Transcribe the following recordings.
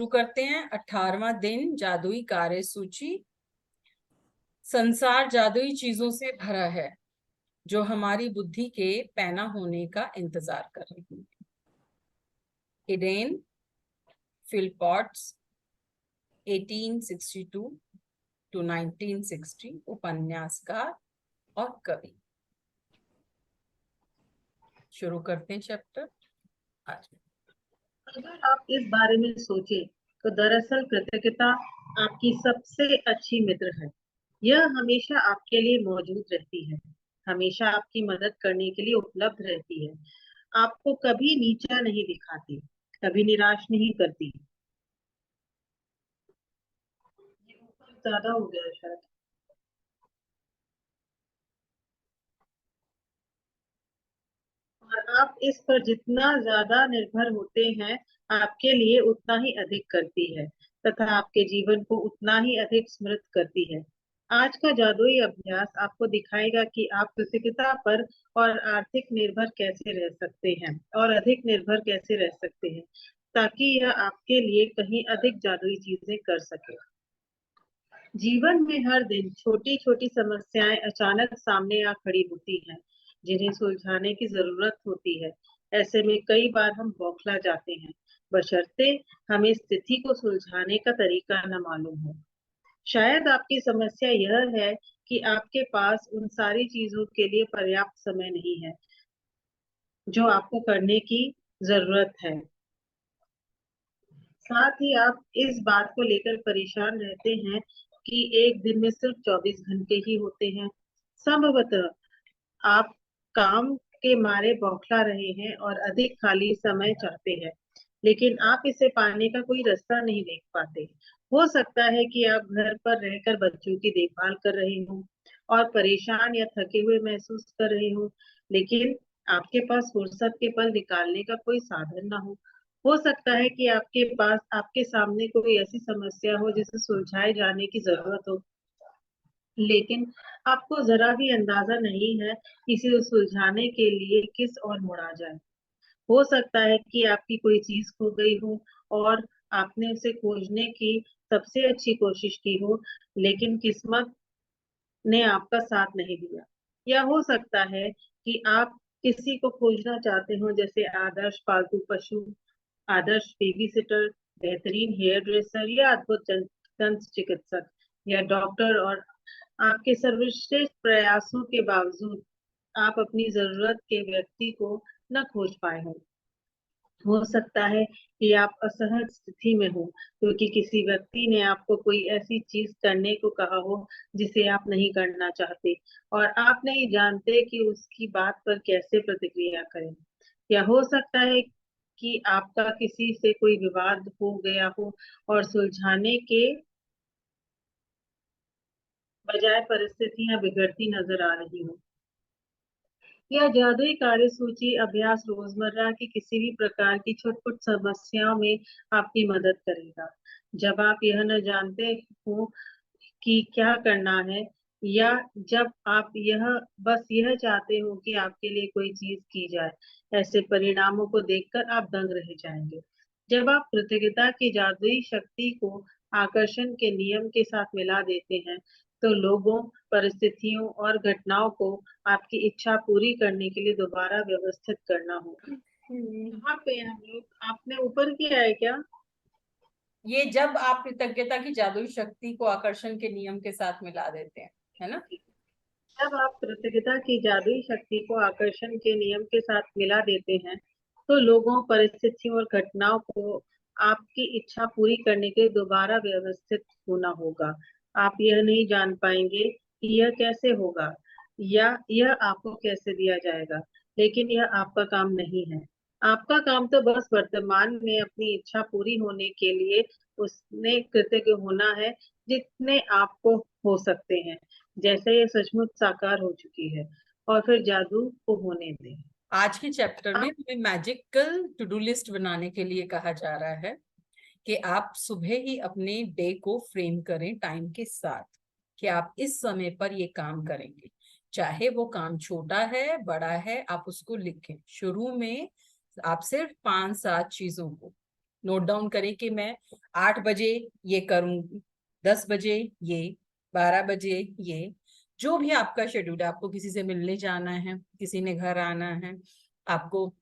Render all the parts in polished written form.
शुरू करते हैं। 18वां दिन, जादुई कार्य सूची। संसार जादुई चीजों से भरा है जो हमारी बुद्धि के पैना होने का इंतजार कर रही है। इडेन फिलपॉट्स 1862 टू 1960, उपन्यासकार और कवि। शुरू करते हैं चैप्टर आज। अगर आप इस बारे में सोचें तो दरअसल कृतज्ञता आपकी सबसे अच्छी मित्र है। यह हमेशा आपके लिए मौजूद रहती है, हमेशा आपकी मदद करने के लिए उपलब्ध रहती है, आपको कभी नीचा नहीं दिखाती, कभी निराश नहीं करती। ये ऊपर ज्यादा हो गया शायद। और आप इस पर जितना ज्यादा निर्भर होते हैं, आपके लिए उतना ही अधिक करती है तथा आपके जीवन को उतना ही अधिक समृद्ध करती है। आज का जादुई अभ्यास आपको दिखाएगा कि आप कृतज्ञता पर और आर्थिक निर्भर कैसे रह सकते हैं और अधिक निर्भर कैसे रह सकते हैं, ताकि यह आपके लिए कहीं अधिक जादुई चीजें कर सके। जीवन में हर दिन छोटी छोटी समस्याएं अचानक सामने आ खड़ी होती हैं, जिन्हें सुलझाने की जरूरत होती है। ऐसे में कई बार हम बौखला जाते हैं, बशर्ते हमें स्थिति को सुलझाने का तरीका न मालूम हो। शायद आपकी समस्या यह है कि आपके पास उन सारी चीजों के लिए पर्याप्त समय नहीं है जो आपको करने की जरूरत है। साथ ही आप इस बात को लेकर परेशान रहते हैं कि एक दिन में सिर्फ 24 घंटे ही होते हैं। संभवतः आप काम के मारे बौखला रहे हैं और अधिक खाली समय चाहते हैं, लेकिन आप इसे पाने का कोई रास्ता नहीं देख पाते। हो सकता है कि आप घर पर रहकर बच्चों की देखभाल कर रहे हो और परेशान या थके हुए महसूस कर रहे हो, लेकिन आपके पास फुर्सत के पल निकालने का कोई साधन ना हो। हो सकता है कि आपके पास आपके सामने कोई ऐसी समस्या हो जिसे सुलझाए जाने की जरूरत हो, लेकिन आपको जरा भी अंदाजा नहीं है इसे सुलझाने के लिए किस ओर मुड़ा जाए। हो सकता है कि आपकी कोई चीज खो गई हो और आपने उसे खोजने की सबसे अच्छी कोशिश की हो, लेकिन किस्मत ने आपका साथ नहीं दिया। या हो सकता है कि आप किसी को खोजना चाहते हो, जैसे आदर्श पालतू पशु, आदर्श बेबी सिटर, बेहतरीन हेयर ड्रेसर या अद्भुत दंत चिकित्सक या डॉक्टर, और आपके सर्वश्रेष्ठ प्रयासों के बावजूद आप अपनी जरूरत के व्यक्ति को न खोज पाए हो। हो सकता है कि आप असहज स्थिति में हो क्योंकि किसी व्यक्ति ने आपको कोई ऐसी चीज करने को कहा हो जिसे आप नहीं करना चाहते, और आप नहीं जानते कि उसकी बात पर कैसे प्रतिक्रिया करें। या हो सकता है कि आपका किसी से कोई विवाद हो गया हो और सुलझाने के बजाय परिस्थितियां बिगड़ती नजर आ रही हो। यह जादुई कार्यसूची अभ्यास रोजमर्रा की किसी भी प्रकार की छुटपुट समस्याओं में आपकी मदद करेगा। जब आप यह न जानते हो कि क्या करना है, या जब आप बस यह चाहते हो कि आपके लिए कोई चीज की जाए, ऐसे परिणामों को देखकर आप दंग रह जाएंगे। जब आप कृतज्ञता की जादुई शक्ति को आकर्षण के नियम के साथ मिला देते हैं, तो लोगों, परिस्थितियों और घटनाओं को आपकी इच्छा पूरी करने के लिए दोबारा व्यवस्थित करना होगा। कहाँ पे हैं हम लोग? आपने ऊपर किया है क्या? ये जब आप कृतज्ञता की जादुई शक्ति को आकर्षण के नियम के साथ मिला देते हैं, है ना? जब आप कृतज्ञता की जादुई शक्ति को आकर्षण के नियम के साथ मिला देते हैं, तो लोगों, परिस्थितियों और घटनाओं को आपकी इच्छा पूरी करने के लिए दोबारा व्यवस्थित होना होगा। आप यह नहीं जान पाएंगे कि यह कैसे होगा या यह आपको कैसे दिया जाएगा, लेकिन यह आपका काम नहीं है। आपका काम तो बस वर्तमान में अपनी इच्छा पूरी होने के लिए उसने कृतज्ञ होना है, जितने आपको हो सकते हैं, जैसे ये सचमुच साकार हो चुकी है, और फिर जादू को होने दें। आज के चैप्टर में हमें मैजिकल टू डू लिस्ट बनाने के लिए कहा जा रहा है कि आप सुबह ही अपने डे को फ्रेम करें टाइम के साथ कि आप इस समय पर ये काम करेंगे। चाहे वो काम छोटा है, बड़ा है, आप उसको लिखें। शुरू में आप सिर्फ 5-7 चीजों को नोट डाउन करें कि मैं 8 बजे ये करूंगी, 10 बजे ये, 12 बजे ये, जो भी आपका शेड्यूल है। आपको किसी से मिलने जाना है, किसी ने घर आना है, आपको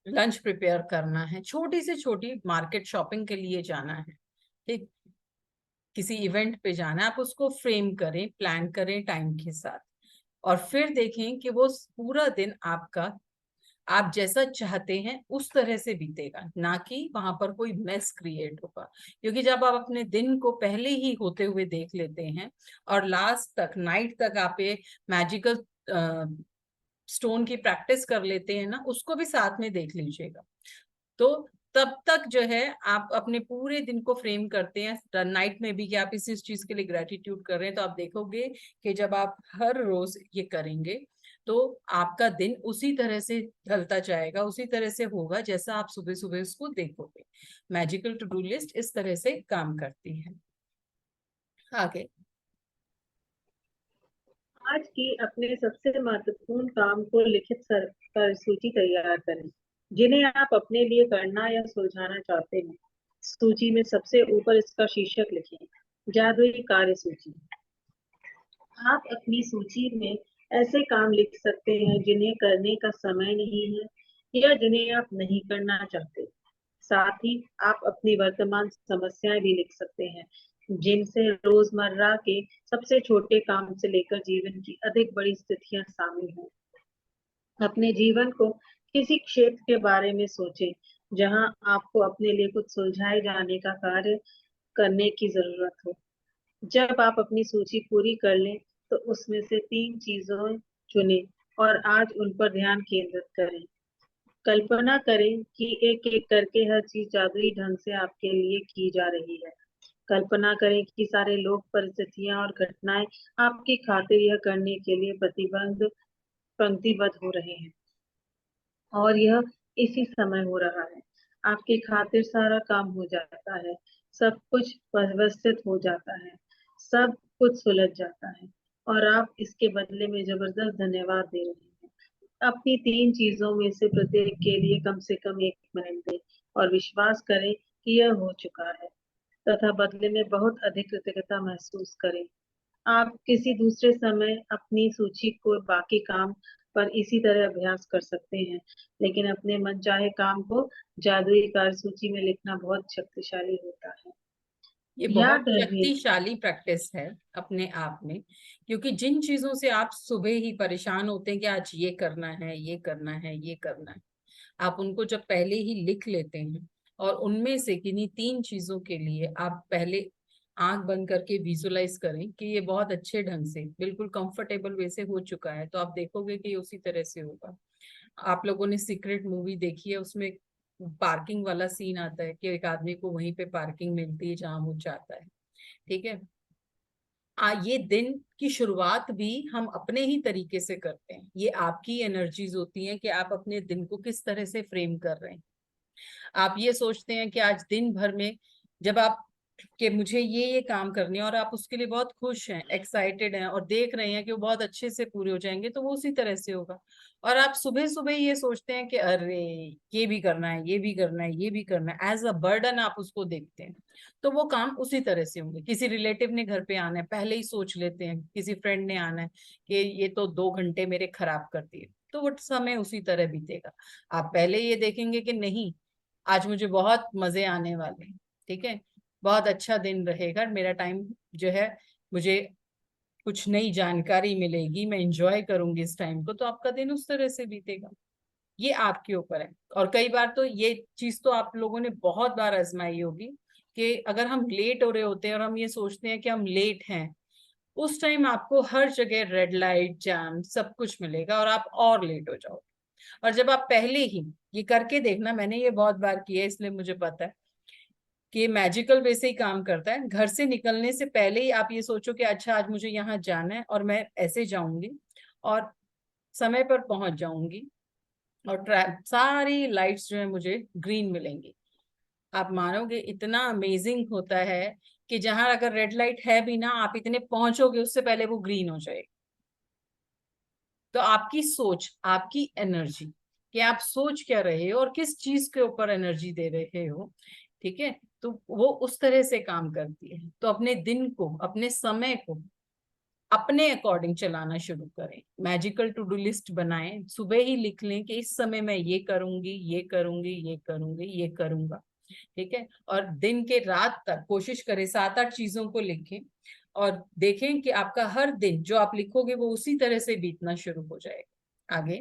लंच प्रिपेयर करना है, छोटी से छोटी मार्केट शॉपिंग के लिए जाना है, ठीक, किसी इवेंट पे जाना है, आप उसको फ्रेम करें, प्लान करें टाइम के साथ। और फिर देखें कि वो पूरा दिन आपका, आप जैसा चाहते हैं उस तरह से बीतेगा, ना कि वहां पर कोई मेस क्रिएट होगा। क्योंकि जब आप अपने दिन को पहले ही होते हुए देख लेते हैं और लास्ट तक, नाइट तक आप ये मैजिकल स्टोन की प्रैक्टिस कर लेते हैं ना, उसको भी साथ में देख लीजिएगा। तो तब तक जो है आप अपने पूरे दिन को फ्रेम करते हैं नाइट में भी, कि आप इस चीज के लिए ग्रेटिट्यूड कर रहे हैं, तो आप देखोगे कि जब आप हर रोज ये करेंगे तो आपका दिन उसी तरह से ढलता जाएगा, उसी तरह से होगा जैसा आप सुबह सुबह उसको देखोगे। मैजिकल टू डू लिस्ट इस तरह से काम करती है। आगे। आज की अपने सबसे महत्वपूर्ण काम को लिखित कर सूची तैयार करें, जिन्हें आप अपने लिए करना या सुलझाना चाहते हैं। सूची में सबसे ऊपर इसका शीर्षक लिखें, जादुई कार्य सूची। आप अपनी सूची में ऐसे काम लिख सकते हैं जिन्हें करने का समय नहीं है या जिन्हें आप नहीं करना चाहते। साथ ही आप अपनी वर्तमान समस्याएं भी लिख सकते हैं, जिनसे रोजमर्रा के सबसे छोटे काम से लेकर जीवन की अधिक बड़ी स्थितियां शामिल हैं। अपने जीवन को किसी क्षेत्र के बारे में सोचें जहां आपको अपने लिए कुछ सुलझाए जाने का कार्य करने की जरूरत हो। जब आप अपनी सूची पूरी कर लें, तो उसमें से 3 चीजें चुनें और आज उन पर ध्यान केंद्रित करें। कल्पना करें कि एक-एक करके हर चीज जादुई ढंग से आपके लिए की जा रही है। कल्पना करें कि सारे लोग, परिस्थितियां और घटनाएं आपकी खातिर यह करने के लिए पंक्तिबद्ध हो रहे हैं, और यह इसी समय हो रहा है। आपकी खातिर सारा काम हो जाता है, सब कुछ व्यवस्थित हो जाता है, सब कुछ सुलझ जाता है, और आप इसके बदले में जबरदस्त धन्यवाद दे रहे हैं। अपनी 3 चीजों में से प्रत्येक के लिए कम से कम 1 मिनट दें और विश्वास करें कि यह हो चुका है, तथा बदले में बहुत अधिक कृतज्ञता महसूस करें। आप किसी दूसरे समय अपनी सूची को बाकी काम पर इसी तरह अभ्यास कर सकते हैं, लेकिन अपने मनचाहे काम को जादुई कार्य सूची में लिखना बहुत शक्तिशाली होता है। ये बहुत याद रहे, शक्तिशाली प्रैक्टिस है अपने आप में। क्योंकि जिन चीजों से आप सुबह ही परेशान होते हैं कि आज ये करना है, ये करना है, ये करना है, आप उनको जब पहले ही लिख लेते हैं और उनमें से किन्हीं 3 चीजों के लिए आप पहले आंख बंद करके विजुलाइज करें कि ये बहुत अच्छे ढंग से, बिल्कुल कंफर्टेबल वे से हो चुका है, तो आप देखोगे कि ये उसी तरह से होगा। आप लोगों ने सीक्रेट मूवी देखी है, उसमें पार्किंग वाला सीन आता है कि एक आदमी को वहीं पे पार्किंग मिलती है जहां वो चाहता है, ठीक है। ये दिन की शुरुआत भी हम अपने ही तरीके से करते हैं। ये आपकी एनर्जीज होती हैं कि आप अपने दिन को किस तरह से फ्रेम कर रहे हैं। आप ये सोचते हैं कि आज दिन भर में, जब आप, कि मुझे ये काम करने हैं और आप उसके लिए बहुत खुश हैं, एक्साइटेड हैं और देख रहे हैं कि वो बहुत अच्छे से पूरे हो जाएंगे, तो वो उसी तरह से होगा। और आप सुबह सुबह ये सोचते हैं कि अरे ये भी करना है, ये भी करना है, ये भी करना है, एज अ बर्डन आप उसको देखते हैं, तो वो काम उसी तरह से होंगे। किसी रिलेटिव ने घर पे आना है, पहले ही सोच लेते हैं, किसी फ्रेंड ने आना है कि ये तो 2 घंटे मेरे खराब करती है, तो वो समय उसी तरह बीतेगा। आप पहले ये देखेंगे कि नहीं, आज मुझे बहुत मजे आने वाले हैं, ठीक है, बहुत अच्छा दिन रहेगा, मेरा टाइम जो है, मुझे कुछ नई जानकारी मिलेगी, मैं एंजॉय करूंगी इस टाइम को, तो आपका दिन उस तरह से बीतेगा। ये आपके ऊपर है। और कई बार तो ये चीज तो आप लोगों ने बहुत बार आजमाई होगी कि अगर हम लेट हो रहे होते हैं और हम ये सोचते हैं कि हम लेट हैं, उस टाइम आपको हर जगह रेड लाइट, जाम, सब कुछ मिलेगा और आप और लेट हो जाओगे। और जब आप पहले ही ये करके देखना, मैंने ये बहुत बार किया है इसलिए मुझे पता है कि मैजिकल वैसे ही काम करता है। घर से निकलने से पहले ही आप ये सोचो कि अच्छा आज मुझे यहाँ जाना है और मैं ऐसे जाऊंगी और समय पर पहुंच जाऊंगी और सारी लाइट्स जो है मुझे ग्रीन मिलेंगी। आप मानोगे इतना अमेजिंग होता है कि जहां अगर रेड लाइट है भी ना, आप इतने पहुंचोगे उससे पहले वो ग्रीन हो जाएगी। तो आपकी सोच, आपकी एनर्जी कि आप सोच क्या रहे हो और किस चीज के ऊपर एनर्जी दे रहे हो। ठीक है, तो वो उस तरह से काम करती है। तो अपने दिन को, अपने समय को अपने अकॉर्डिंग चलाना शुरू करें। मैजिकल टू डू लिस्ट बनाएं, सुबह ही लिख लें कि इस समय मैं ये करूंगी, ये करूंगी, ये करूंगी, ये करूंगा। ठीक है, और दिन के रात तक कोशिश करें 7-8 चीजों को लिखें, और देखें कि आपका हर दिन जो आप लिखोगे वो उसी तरह से बीतना शुरू हो जाएगा। आगे।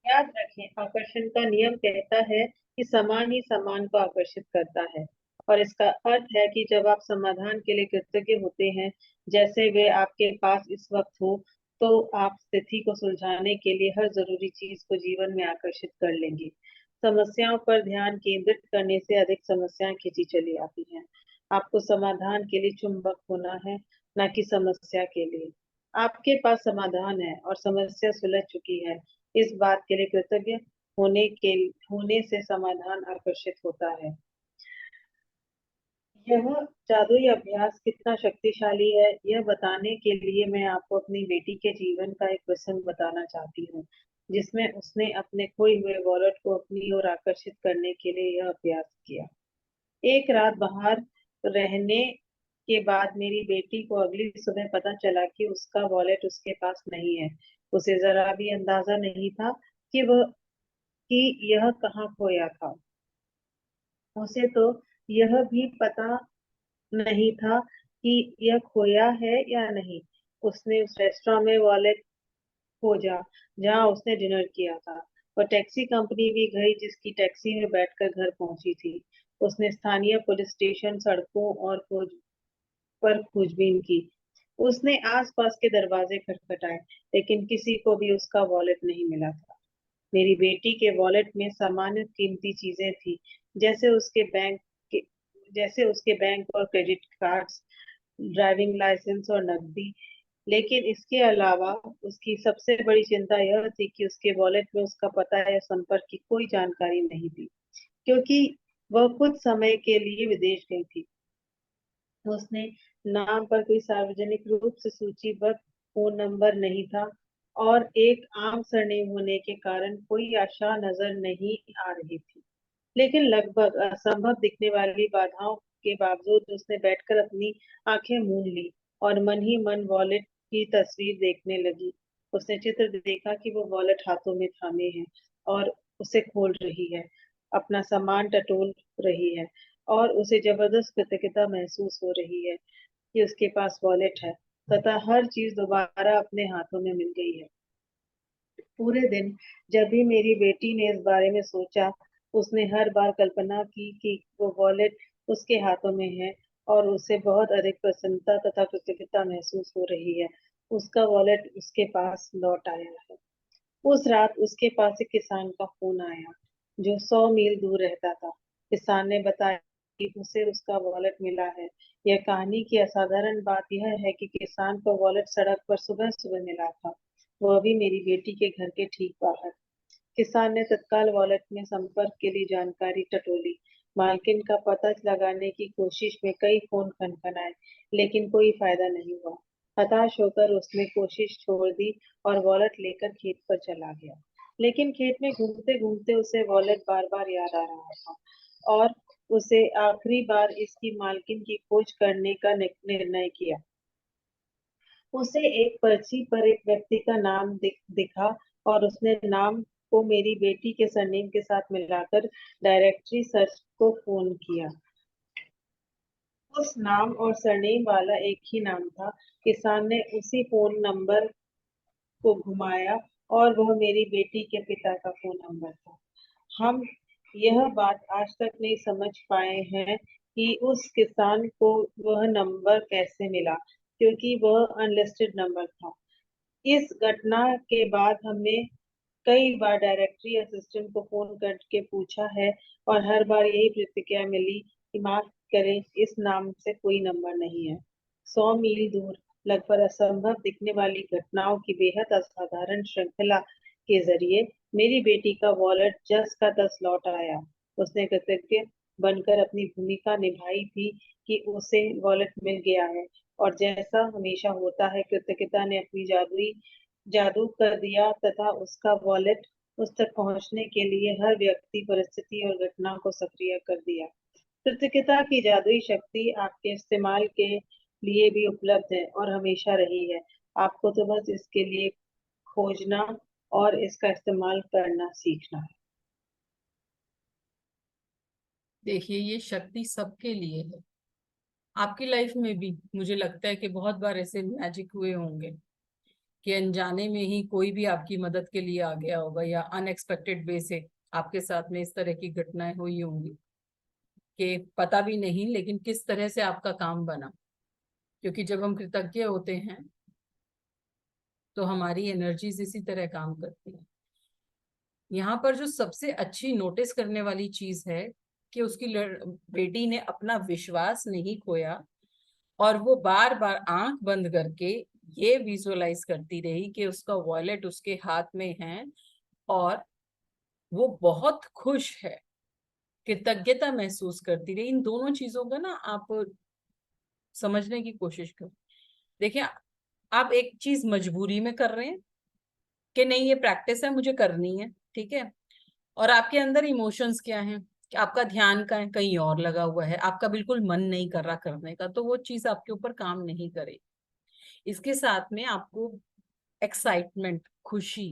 याद रखें, आकर्षण का नियम कहता है कि समान ही समान को आकर्षित करता है। और इसका अर्थ है कि जब आप समाधान के लिए कृतज्ञ होते हैं, जैसे वे आपके पास इस वक्त हो, तो आप स्थिति को सुलझाने के लिए हर जरूरी चीज को जीवन में आकर्षित कर लेंगे। समस्याओं पर ध्यान केंद्रित करने से अधिक समस्याएं खींची चली आती हैं। आपको समाधान के लिए चुंबक होना है, न कि समस्या के लिए। आपके पास समाधान है और समस्या सुलझ चुकी है। इस बात के लिए कृतज्ञ होने से समाधान आकर्षित होता है। यह जादुई अभ्यास कितना शक्तिशाली है, यह बताने के लिए मैं आपको अपनी बेटी के जीवन का एक प्रसंग बताना चाहती हूँ, जिसमें उसने अपने खोए हुए वॉलेट को अपनी ओर आकर्षित करने के लिए यह अभ्यास किया। एक रात बाहर रहने के बाद मेरी बेटी को अगली सुबह पता चला कि उसका वॉलेट उसके पास नहीं है। उसे जरा भी अंदाजा नहीं था कि यह कहाँ खोया था। उसे तो यह भी पता नहीं था कि यह खोया है या नहीं। उसने उस रेस्टोरेंट में वॉलेट खोजा जहां उसने डिनर किया था। वह टैक्सी कंपनी भी गई जिसकी टैक्सी में बैठकर घर पहुंची थी। उसने स्थानीय पुलिस स्टेशन, सड़कों और खोजबीन की। उसने आसपास के दरवाजे खटखटाए, लेकिन किसी को भी उसका वॉलेट नहीं मिला था। मेरी बेटी के वॉलेट में सामान्य कीमती चीजें थी, जैसे उसके बैंक के जैसे उसके बैंक और क्रेडिट कार्ड्स, ड्राइविंग लाइसेंस और नकदी। लेकिन इसके अलावा उसकी सबसे बड़ी चिंता यह थी कि उसके वॉलेट में उसका पता या संपर्क की कोई जानकारी नहीं थी, क्योंकि वह कुछ समय के लिए विदेश गई थी। उसने नाम पर कोई सार्वजनिक रूप से सूचीबद्ध फोन नंबर नहीं था, और एक आम सरनेम होने के कारण कोई आशा नजर नहीं आ रही थी। लेकिन लगभग असंभव दिखने वाली बाधाओं के बावजूद उसने बैठकर अपनी आंखें मूंद ली और मन ही मन वॉलेट की तस्वीर देखने लगी। उसने चित्र देखा कि वो वॉलेट हाथों में थामे है और उसे खोल रही है, अपना सामान टटोल रही है, और उसे जबरदस्त कृतज्ञता महसूस हो रही है कि उसके पास वॉलेट है तथा हर चीज दोबारा अपने हाथों में मिल गई है। पूरे दिन जब भी मेरी बेटी ने इस बारे में सोचा, उसने हर बार कल्पना की कि वो वॉलेट उसके हाथों में है और उसे बहुत अधिक प्रसन्नता तथा कृतज्ञता महसूस हो रही है। उसका वॉलेट उसके पास लौट आया है। उस रात उसके पास एक किसान का फोन आया, जो 100 मील दूर रहता था। किसान ने बताया कि उसे उसका वॉलेट मिला है। यह कहानी की असाधारण बात यह है कि किसान को वॉलेट सड़क पर सुबह सुबह मिला था, वह भी मेरी बेटी के घर के ठीक बाहर। किसान ने तत्काल वॉलेट में संपर्क के लिए जानकारी टटोली, मालकिन का पता लगाने की कोशिश में कई फोन खनखनाए, लेकिन कोई फायदा नहीं हुआ। हताश होकर उसने कोशिश छोड़ दी और वॉलेट लेकर खेत पर चला गया। लेकिन खेत में घूमते घूमते उसे वॉलेट बार बार याद आ रहा था, और उसे आखिरी बार इसकी मालकिन की खोज करने का निर्णय किया। उसे एक पर्ची पर एक व्यक्ति का नाम दिखा, और उसने नाम को मेरी बेटी के सरनेम के साथ मिलाकर डायरेक्टरी सर्च को फोन किया। उस नाम और सरनेम वाला एक ही नाम था। किसान ने उसी फोन नंबर को घुमाया, और वह मेरी बेटी के पिता का फोन नंबर था। हम यह बात आज तक नहीं समझ पाए हैं कि उस किसान को वह नंबर कैसे मिला, क्योंकि वह अनलिस्टेड नंबर था। इस घटना के बाद हमने कई बार डायरेक्टरी असिस्टेंट को फोन करके पूछा है, और हर बार यही प्रतिक्रिया मिली कि माफ करें, इस नाम से कोई नंबर नहीं है। 100 मील दूर लगभग असंभव दिखने वाली घटनाओं की बेहद असाधारण श्रृंखला के जरिए मेरी बेटी का वॉलेट जस का तस लौट आया। उसने कृतज्ञ बनकर अपनी भूमिका निभाई थी कि उसे वॉलेट मिल गया है, और जैसा हमेशा होता है, कृतज्ञता ने अपनी जादुई जादू कर दिया तथा उसका वॉलेट उस तक पहुंचने के लिए हर व्यक्ति, परिस्थिति और घटना को सक्रिय कर दिया। कृतज्ञता की जादुई शक्ति आपके इस्तेमाल के लिए भी उपलब्ध है और हमेशा रही है। आपको तो बस इसके लिए खोजना और इसका इस्तेमाल करना सीखना है। देखिए, ये शक्ति सबके लिए है। आपकी लाइफ में भी मुझे लगता है कि बहुत बार ऐसे मैजिक हुए होंगे कि अनजाने में ही कोई भी आपकी मदद के लिए आ गया होगा, या अनएक्सपेक्टेड वे से आपके साथ में इस तरह की घटनाएं हुई होंगी कि पता भी नहीं, लेकिन किस तरह से आपका काम बना। क्योंकि जब हम कृतज्ञ होते हैं तो हमारी एनर्जीज इसी तरह काम करती है। यहाँ पर जो सबसे अच्छी नोटिस करने वाली चीज है कि उसकी बेटी ने अपना विश्वास नहीं खोया, और वो बार बार आंख बंद करके ये विजुअलाइज करती रही कि उसका वॉलेट उसके हाथ में है, और वो बहुत खुश है, कृतज्ञता महसूस करती रही। इन दोनों चीजों का ना आप समझने की कोशिश करें। देखिए, आप एक चीज मजबूरी में कर रहे हैं कि नहीं, ये प्रैक्टिस है, मुझे करनी है, ठीक है। और आपके अंदर इमोशंस क्या हैं कि आपका ध्यान का है कहीं और लगा हुआ है, आपका बिल्कुल मन नहीं कर रहा करने का, तो वो चीज आपके ऊपर काम नहीं करे। इसके साथ में आपको एक्साइटमेंट, खुशी,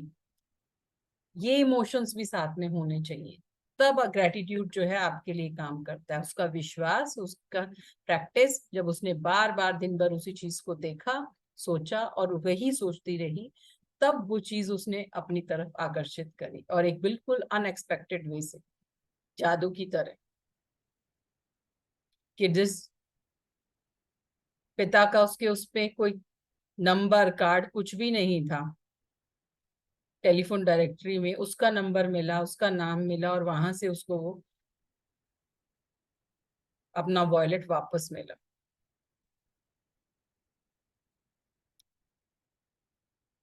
ये इमोशंस भी साथ में होने चाहिए। तब ग्रेटिट्यूड जो है आपके लिए काम करता है। उसका विश्वास, उसका प्रैक्टिस, जब उसने बार बार दिन भर उसी चीज को देखा, सोचा और वही सोचती रही, तब वो चीज उसने अपनी तरफ आकर्षित करी, और एक बिल्कुल अनएक्सपेक्टेड वे से, जादू की तरह। कि जिस पिता का उसके उस पे कोई नंबर कार्ड कुछ भी नहीं था, टेलीफोन डायरेक्टरी में उसका नंबर मिला, उसका नाम मिला, और वहां से उसको वो अपना वॉलेट वापस मिला।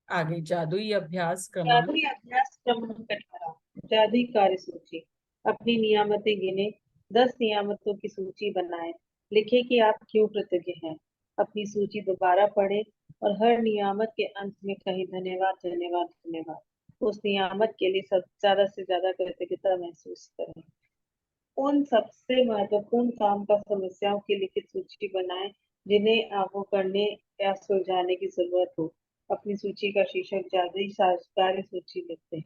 आगे जादुई अभ्यास क्रमांक। जादुई अभ्यास क्रमांक 18। जादुई कार्यसूची। अपनी नियामतें गिने। 10 नियामतों की सूची बनाएं। लिखें कि आप क्यों कृतज्ञ हैं। अपनी सूची दोबारा पढ़ें और हर नियामत के अंत में कहें धन्यवाद, धन्यवाद, धन्यवाद। उस नियामत के लिए सब ज्यादा से ज्यादा कृतज्ञता महसूस करें। उन सबसे महत्वपूर्ण काम का समस्याओं की लिखित सूची बनाएं जिन्हें आपको करने या सुलझाने की जरूरत हो। अपनी सूची का शीर्षक जादुई कार्य सूची लिखते हैं।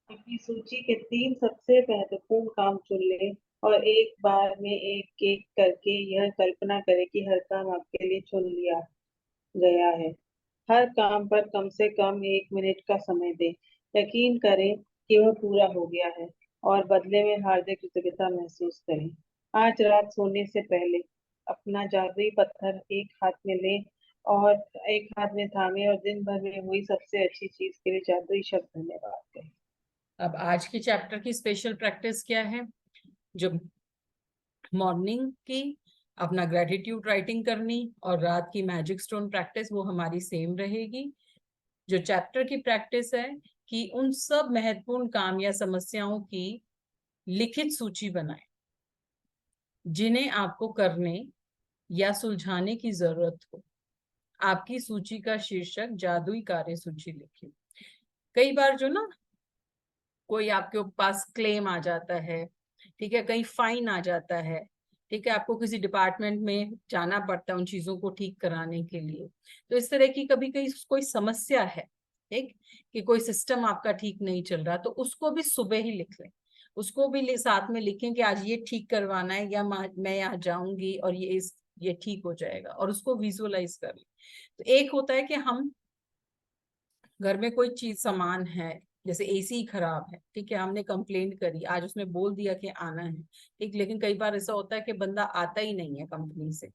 अपनी सूची के 3 सबसे महत्वपूर्ण काम चुन लें और एक बार में एक एक करके यह कल्पना करें कि हर काम आपके लिए चुन लिया गया है। हर काम पर कम से कम 1 मिनट का समय दें। यकीन करें कि वह पूरा हो गया है और बदले में हार्दिक कृतज्ञता महसूस करें। आज रात सोने से पहले अपना जादुई पत्थर एक हाथ में लें और एक हाथ में थामे और दिन भर में हुई सबसे अच्छी चीज के लिए जादुई शब्द धन्यवाद कहें। अब आज की चैप्टर की स्पेशल प्रैक्टिस क्या है? जो मॉर्निंग की अपना ग्रेटिट्यूड राइटिंग करनी, और रात की मैजिक स्टोन प्रैक्टिस, वो हमारी सेम रहेगी। जो चैप्टर की प्रैक्टिस है कि उन सब महत्वपूर्ण काम या समस्याओं की लिखित सूची बनाएं जिन्हें आपको करने या सुलझाने की जरूरत हो। आपकी सूची का शीर्षक जादुई कार्य सूची लिखिए। कई बार जो ना, कोई आपके पास क्लेम आ जाता है, ठीक है, कहीं फाइन आ जाता है, ठीक है, आपको किसी डिपार्टमेंट में जाना पड़ता है उन चीजों को ठीक कराने के लिए। तो इस तरह की कभी कहीं कोई समस्या है, ठीक, कि कोई सिस्टम आपका ठीक नहीं चल रहा, तो उसको भी सुबह ही लिख लें। उसको भी साथ में लिखें कि आज ये ठीक करवाना है, या मैं यहाँ जाऊंगी और ये ठीक हो जाएगा, और उसको विजुअलाइज कर लें। तो एक होता है कि हम घर में कोई चीज सामान है, जैसे एसी खराब है, ठीक है, हमने कंप्लेंट करी, आज उसने बोल दिया कि आना है, ठीक, लेकिन कई बार ऐसा होता है कि बंदा आता ही नहीं है कंपनी से,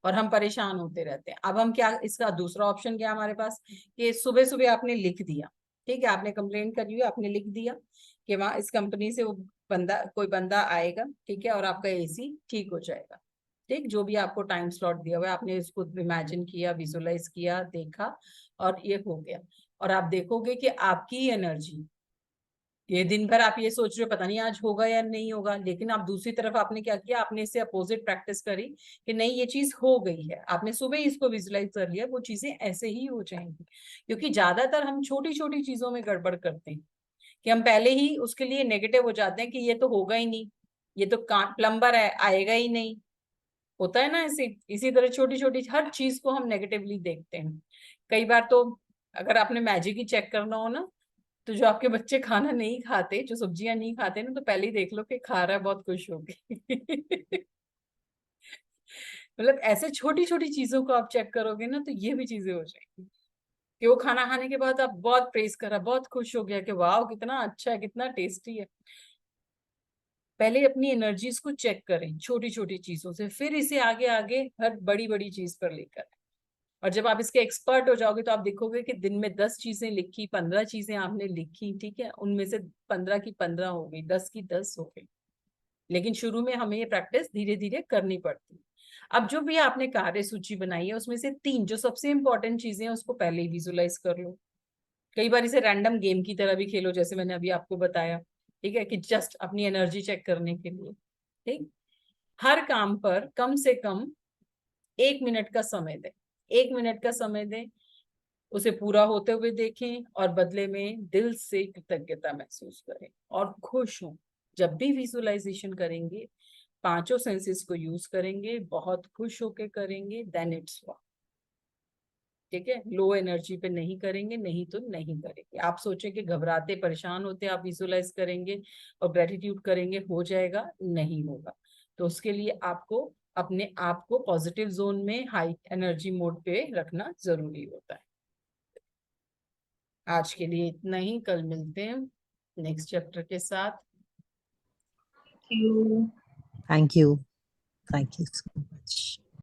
और हम परेशान होते रहते हैं। अब हम क्या, इसका दूसरा ऑप्शन क्या हमारे पास, कि सुबह सुबह आपने लिख दिया, ठीक है, आपने कंप्लेंट करी हुई, आपने लिख दिया कि वहां इस कंपनी से वो कोई बंदा आएगा, ठीक है, और आपका एसी ठीक हो जाएगा। ठीक, जो भी आपको टाइम स्लॉट दिया हुआ है, आपने इसको इमेजिन किया, विजुअलाइज किया, देखा, और ये हो गया। और आप देखोगे कि आपकी एनर्जी ये दिन भर आप ये सोच रहे हो पता नहीं आज होगा या नहीं होगा, लेकिन आप दूसरी तरफ आपने क्या किया, आपने इससे अपोजिट प्रैक्टिस करी कि नहीं ये चीज हो गई है, आपने सुबह ही इसको विजुलाइज कर लिया, वो चीजें ऐसे ही हो जाएंगी। क्योंकि ज्यादातर हम छोटी छोटी चीजों में गड़बड़ करते हैं कि हम पहले ही उसके लिए नेगेटिव हो जाते हैं कि ये तो होगा ही नहीं, ये तो प्लम्बर है आएगा ही नहीं, होता है ना ऐसे। इसी तरह छोटी छोटी हर चीज को हम नेगेटिवली देखते हैं। कई बार तो अगर आपने मैजिक ही चेक करना हो ना, तो जो आपके बच्चे खाना नहीं खाते, जो सब्जियां नहीं खाते ना, तो पहले ही देख लो कि खा रहा है, बहुत खुश हो गई। मतलब ऐसे छोटी छोटी चीजों को आप चेक करोगे ना, तो ये भी चीजें हो जाएंगी कि वो खाना खाने के बाद आप बहुत प्रेस करा, बहुत खुश हो गया कि वाह कितना अच्छा है, कितना टेस्टी है। पहले अपनी एनर्जीज को चेक करें छोटी छोटी चीजों से, फिर इसे आगे आगे हर बड़ी बड़ी चीज पर लेकर। और जब आप इसके एक्सपर्ट हो जाओगे तो आप देखोगे कि दिन में 10 चीजें लिखी, 15 चीजें आपने लिखी, ठीक है, उनमें से 15 की 15 हो गई, 10 की 10 हो गई। लेकिन शुरू में हमें ये प्रैक्टिस धीरे धीरे करनी पड़ती है। अब जो भी आपने कार्य सूची बनाई है उसमें से 3 जो सबसे इंपॉर्टेंट चीजें हैं उसको पहले ही विजुलाइज कर लो। कई बार इसे रैंडम गेम की तरह भी खेलो, जैसे मैंने अभी आपको बताया, ठीक है, कि जस्ट अपनी एनर्जी चेक करने के लिए। ठीक, हर काम पर कम से कम 1 मिनट का समय दें, 1 मिनट का समय दें, उसे पूरा होते हुए देखें और बदले में दिल से कृतज्ञता महसूस करें और खुश हों। जब भी विजुअलाइजेशन करेंगे, पांचों सेंसेस को यूज करेंगे, बहुत खुश होके करेंगे, देन इट्स वर्क। ठीक है, लो एनर्जी पे नहीं करेंगे, नहीं तो नहीं करेंगे। आप सोचें कि घबराते परेशान होते आप विजुअलाइज करेंगे और ग्रेटिट्यूड करेंगे हो जाएगा, नहीं होगा। तो उसके लिए आपको अपने आप को पॉजिटिव जोन में, हाई एनर्जी मोड पे रखना जरूरी होता है। आज के लिए इतना ही, कल मिलते हैं नेक्स्ट चैप्टर के साथ। Thank you. Thank you. Thank you so much.